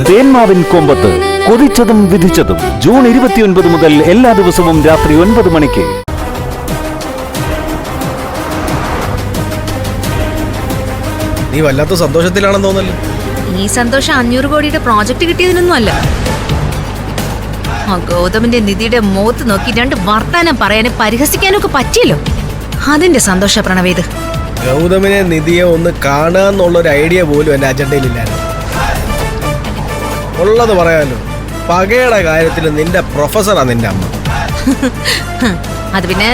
തേന്മാവിൻ കൊമ്പത്ത് കൊതിച്ചതും വിധിച്ചതും June 29 മുതൽ എല്ലാ ദിവസവും രാത്രി 9 മണിക്ക്. നീ വല്ലാത്ത സന്തോഷത്തിലാണെന്ന് തോന്നല്ലോ. ഈ സന്തോഷം 500 കോടിയുടെ പ്രോജക്റ്റ് കിട്ടിയതിനൊന്നും അല്ല. ഗൗതമിന്റെ നിധിയുടെ മുഖത്ത് നോക്കി രണ്ട് വർത്താനം പറയാനും പരിഹസിക്കാനും ഒക്കെ പറ്റിയല്ലോ, അതിന്റെ സന്തോഷ പ്രണവേത്. ഗൗതമിനെ നിധിയെ ഒന്ന് കാണാന്നുള്ളൊരു ഐഡിയ പോലും എന്റെ അജണ്ടയിലില്ലായിരുന്നു. ഉള്ളത് പറയാലോ, പകയുടെ കാര്യത്തിൽ നിന്റെ പ്രൊഫസറാ നിന്റെ അമ്മ. അത് പിന്നെ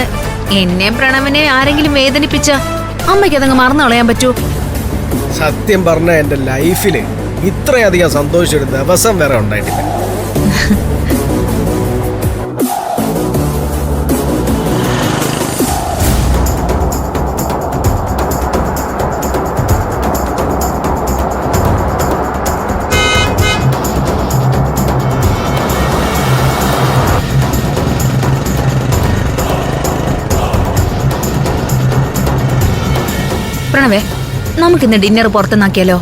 എന്നെ പ്രണവനെ ആരെങ്കിലും വേദനിപ്പിച്ച അമ്മയ്ക്ക് അതങ്ങ് മറന്നു കളയാൻ പറ്റൂ? സത്യം പറഞ്ഞ എന്റെ ലൈഫില് ഇത്രയധികം സന്തോഷിച്ചൊരു ദിവസം വേറെ ഉണ്ടായിട്ടില്ല. പ്രണവേ, നമുക്കിന്ന് ഡിന്നർ പുറത്തുനിന്നാക്കിയാലോ?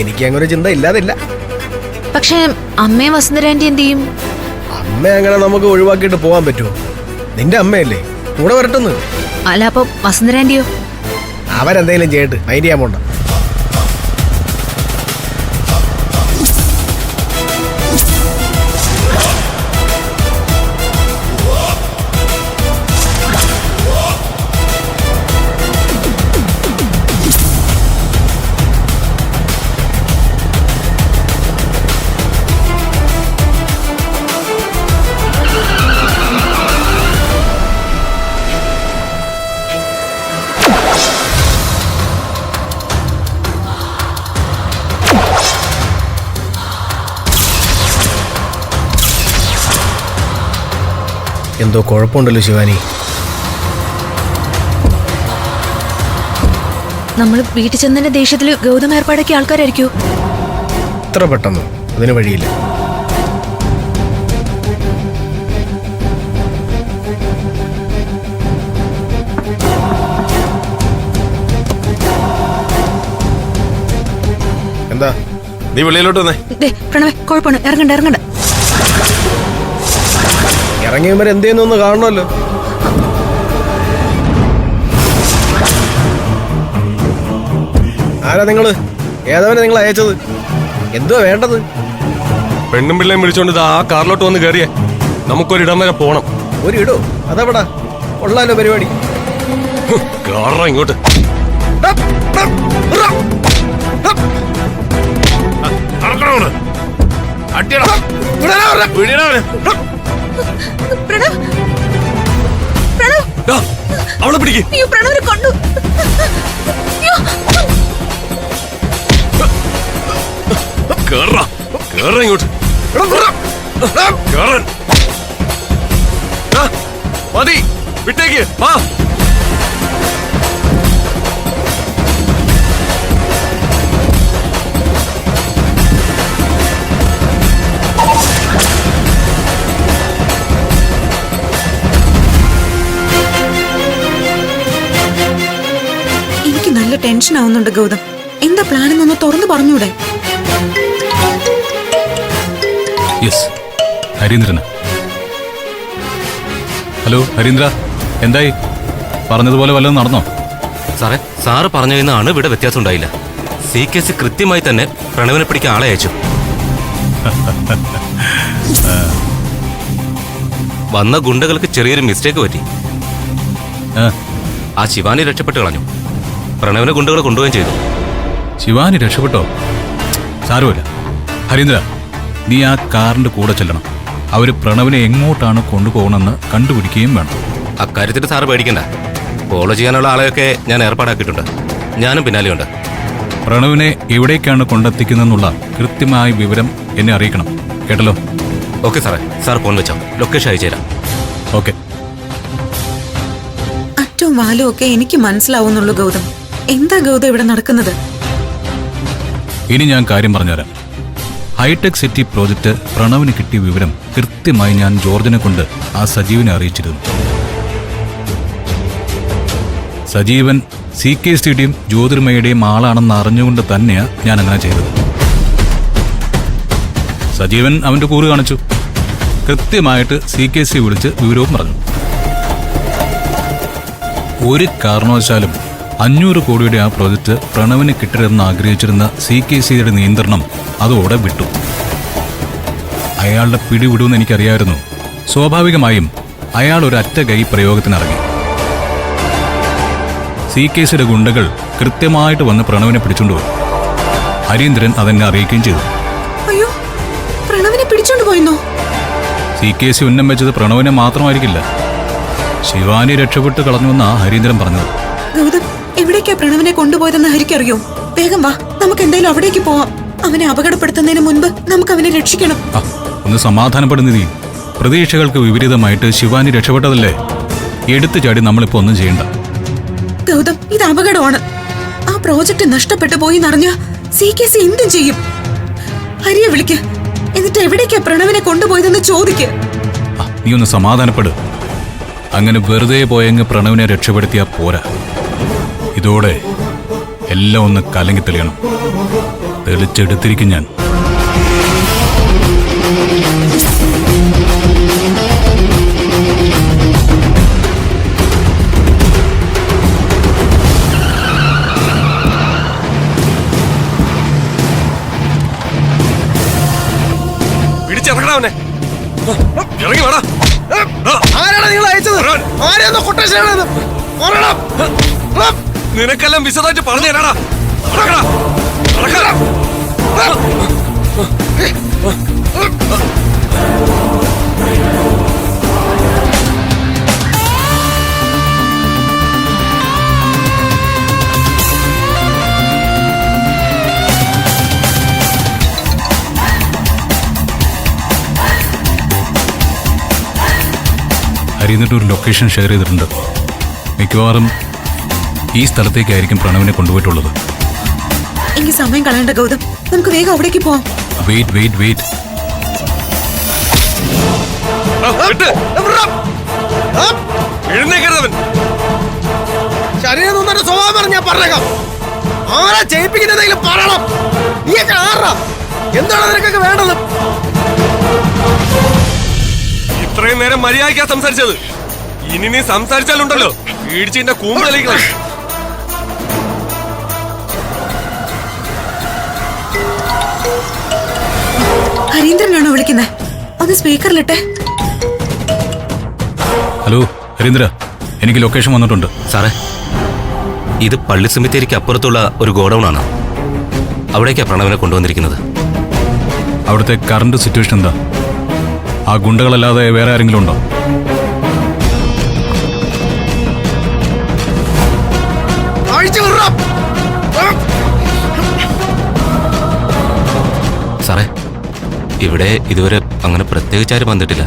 എനിക്ക് അങ്ങനെ ചിന്ത ഇല്ലാതില്ല. പക്ഷേ അമ്മയും വസുന്ധരാന്റി എന്ത് ചെയ്യും? അമ്മ അങ്ങനെ നമുക്ക് ഒഴിവാക്കിയിട്ട് പോകാൻ പറ്റുമോ? നിന്റെ അമ്മയല്ലേ, കൂടെ വരട്ടെന്ന്. അല്ല, അപ്പൊ വസുന്ധരാന്റിയോ? അവരെന്തെങ്കിലും ചെയ്തിട്ട് മൈൻഡ് ചെയ്യാൻ പോണ്ട. എന്തോ കുഴപ്പമുണ്ടല്ലോ ശിവാനി. നമ്മൾ വീട്ടിൽ ചെന്നതിന്റെ ദേഷ്യത്തില് ഗൗതം ഏർപ്പാടാക്കിയ ആൾക്കാരായിരിക്കോ? ഇത്ര പെട്ടെന്ന് അതിന് വഴിയില്ല. എന്താ നീ വെളിയിലോട്ട് വന്നേ? പ്രണവേ, കുഴപ്പമാണ്, ഇറങ്ങണ്ട ഇറങ്ങണ്ട. ഇറങ്ങിയവർ എന്ത് ചെയ്യുന്നു കാണണമല്ലോ. ആരാ നിങ്ങള്? ഏതവനെ നിങ്ങൾ അയച്ചത്? എന്തുവാ വേണ്ടത്? പെണ്ണും പിള്ളേം വിളിച്ചോണ്ട് ആ കാറിലോട്ട് വന്ന് കയറിയേ. നമുക്കൊരിടം വരെ പോണം. ഒരിടോ? അതെവിടാ? ഉള്ളല്ലോ പരിപാടി. കാറ ഇങ്ങോട്ട്. അവളെ പിടിക്ക്. ഇങ്ങോട്ട് മതി, വിട്ടേക്ക്. എനിക്ക് നല്ല ടെൻഷൻ ആവുന്നുണ്ട് ഗൗതം. എന്താ പ്ലാൻ എന്നൊന്ന് തുറന്നു പറഞ്ഞൂടെ? യെസ്, ഹരീന്ദ്രന്. ഹലോ ഹരീന്ദ്ര, എന്തായി? പറഞ്ഞതുപോലെ വല്ലതും നടന്നോ? സാറേ, സാറ് പറഞ്ഞതിനാണ് ഇവിടെ വ്യത്യാസം ഉണ്ടായില്ല. CKC കൃത്യമായി തന്നെ പ്രണവിനെ പിടിക്കാൻ ആളെ അയച്ചു. വന്ന ഗുണ്ടകൾക്ക് ചെറിയൊരു മിസ്റ്റേക്ക് പറ്റി. ആ ശിവാനി രക്ഷപ്പെട്ട് കളഞ്ഞു. പ്രണവിനെ ഗുണ്ടകൾ കൊണ്ടുപോവുകയും ചെയ്തു. ശിവാനി രക്ഷപ്പെട്ടോ? സാരമില്ല ഹരീന്ദ്ര, നീ ആ കാറിന്റെ കൂടെ ചെല്ലണം. അവര് പ്രണവിനെ എങ്ങോട്ടാണ് കൊണ്ടുപോകണമെന്ന് കണ്ടുപിടിക്കുകയും വേണം. അക്കാര്യത്തിൽ സാറ് പേടിക്കണ്ട. ഫോളോ ചെയ്യാനുള്ള ആളെയൊക്കെ ഞാൻ ഏർപ്പാടാക്കിയിട്ടുണ്ട്. ഞാനും പിന്നാലെയുണ്ട്. പ്രണവിനെ എവിടേക്കാണ് കൊണ്ടെത്തിക്കുന്നതെന്നുള്ള കൃത്യമായ വിവരം എന്നെ അറിയിക്കണം, കേട്ടല്ലോ? ഓക്കെ സാറേ, സാർ ഫോൺ വെച്ചോ, ലൊക്കേഷൻ അയച്ചുതരാം. ഓക്കെ. അറ്റവും വാലും ഒക്കെ എനിക്ക് മനസ്സിലാവുന്നുള്ളൂ ഗൗതം. എന്താ ഗൗതം ഇവിടെ നടക്കുന്നത്? ഇനി ഞാൻ കാര്യം പറഞ്ഞുതരാം. ഹൈടെക് സിറ്റി പ്രോജക്റ്റ് പ്രണവിന് കിട്ടിയ വിവരം കൃത്യമായി ഞാൻ ജോർജിനെ കൊണ്ട് ആ സജീവിനെ അറിയിച്ചിരുന്നു. സജീവൻ CKSTയുടെയും ജ്യോതിർമയുടെയും ആളാണെന്ന് അറിഞ്ഞുകൊണ്ട് തന്നെയാ ഞാൻ അങ്ങനെ ചെയ്തത്. സജീവൻ അവന്റെ കൂറ് കാണിച്ചു. കൃത്യമായിട്ട് CKC വിളിച്ച് വിവരവും പറഞ്ഞു. ഒരു കാരണവശാലും 500 കോടിയുടെ ആ പ്രോജക്റ്റ് പ്രണവിന് കിട്ടരുതെന്ന് ആഗ്രഹിച്ചിരുന്ന CKCയുടെ നിയന്ത്രണം അതോടെ വിട്ടു. അയാളുടെ പിടിവിടുമെന്ന് എനിക്കറിയായിരുന്നു. സ്വാഭാവികമായും അയാൾ ഒരു അറ്റ കൈ പ്രയോഗത്തിനിറങ്ങി. CKCയുടെ ഗുണ്ടകൾ കൃത്യമായിട്ട് വന്ന് പ്രണവിനെ പിടിച്ചുകൊണ്ടുപോയി. ഹരീന്ദ്രൻ അതെന്നെ അറിയിക്കുകയും ചെയ്തു. അയ്യോ, പ്രണവിനെ പിടിച്ചോണ്ട് പോയെന്നോ? CKC ഉന്നം വെച്ചത് പ്രണവിനെ മാത്രമായിരിക്കില്ല, ശിവാനി രക്ഷപ്പെട്ട് കളഞ്ഞുവെന്നാ ഹരീന്ദ്രൻ പറഞ്ഞത്. ഗൗതം, എവിടേക്കാ പ്രണവിനെ കൊണ്ടുപോയതെന്ന് ഹരിക്കറിയോ? വേഗം വാ, നമുക്ക് എന്തായാലും അവിടേക്ക് പോവാം. അവനെ അപകടപ്പെടുത്തുന്നതിന് മുൻപ് നമുക്ക് അവനെ രക്ഷിക്കണം. ഒന്ന് സമാധാനപ്പെടുന്ന നീ. പ്രതീക്ഷകൾക്ക് വിപരീതമായിട്ട് ശിവാനി രക്ഷപ്പെട്ടതല്ലേ? എടുത്തു ചാടി നമ്മളിപ്പോ ഒന്നും ചെയ്യണ്ട. ഗൗതം, ഇത് അപകടമാണ്. ആ പ്രോജക്റ്റ് നഷ്ടപ്പെട്ടു പോയി എന്നറിഞ്ഞ CKC എന്തും ചെയ്യും. ഹരിയെ വിളിക്ക്, എന്നിട്ട് എവിടേക്കാ പ്രണവിനെ കൊണ്ടുപോയതെന്ന് ചോദിക്ക്. നീ ഒന്ന് സമാധാനപ്പെട്. അങ്ങനെ വെറുതെ പോയങ്ങ് പ്രണവിനെ രക്ഷപ്പെടുത്തിയാ പോരാ. ഇതോടെ എല്ലാം ഒന്ന് കലങ്ങി തെളിയണം. തെളിച്ചെടുത്തിരിക്കും ഞാൻ. പിടിച്ചിറങ്ങണവനെ, ഇറങ്ങി വേടാ. ആരാണ് നിങ്ങൾ അയച്ചത്? ആരെയാ കൊട്ടേഷൻ? നിനക്കെല്ലാം വിശദമായിട്ട് പറഞ്ഞു തരാടാ. ഹരീന്ദ്രൻ ഒരു ലൊക്കേഷൻ ഷെയർ ചെയ്തിട്ടുണ്ട്. മിക്കവാറും ഈ സ്ഥലത്തേക്കായിരിക്കും പ്രണവിനെ കൊണ്ടുപോയിട്ടുള്ളത്. എനിക്ക് സമയം കളയണ്ട ഗൗതം, നമുക്ക് വേഗം അവിടേക്ക് പോവാം. വെയിറ്റ്. എഴുന്നേക്കരുതവൻ. ശരീരം നന്നായിട്ട് സ്വഭാവം പറഞ്ഞ ഞാൻ പറഞ്ഞേക്കാം. ആരാ ചെയ്യിപ്പിക്കുന്നതെങ്കിലും പറയണം. നീയൊക്കെ ആറാ? എന്താണ് നിനക്കൊക്കെ വേണ്ടത്? ഇത്രയും നേരം മര്യാദയ്ക്കാ സംസാരിച്ചത്. ഇനി നീ സംസാരിച്ചാലുണ്ടല്ലോ ഇടിച്ചിന്റെ കൂമ്പളിക്കണം. ഹരീന്ദ്രനാണോ വിളിക്കുന്നത്? അത് സ്പീക്കറിലിട്ടെ. ഹലോ ഹരീന്ദ്ര, എനിക്ക് ലൊക്കേഷൻ വന്നിട്ടുണ്ട്. സാറേ, ഇത് പള്ളി സെമിത്തേരിക്ക് അപ്പുറത്തുള്ള ഒരു ഗോഡൌൺ ആണ്. അവിടേക്കാണ് പ്രണവിനെ കൊണ്ടുവന്നിരിക്കുന്നത്. അവിടുത്തെ കറണ്ട് സിറ്റുവേഷൻ എന്താ? ആ ഗുണ്ടകളല്ലാതെ വേറെ ആരെങ്കിലും ഉണ്ടോ? സാറേ, ഇവിടെ ഇതുവരെ അങ്ങനെ പ്രത്യേകിച്ച് ആരും വന്നിട്ടില്ല.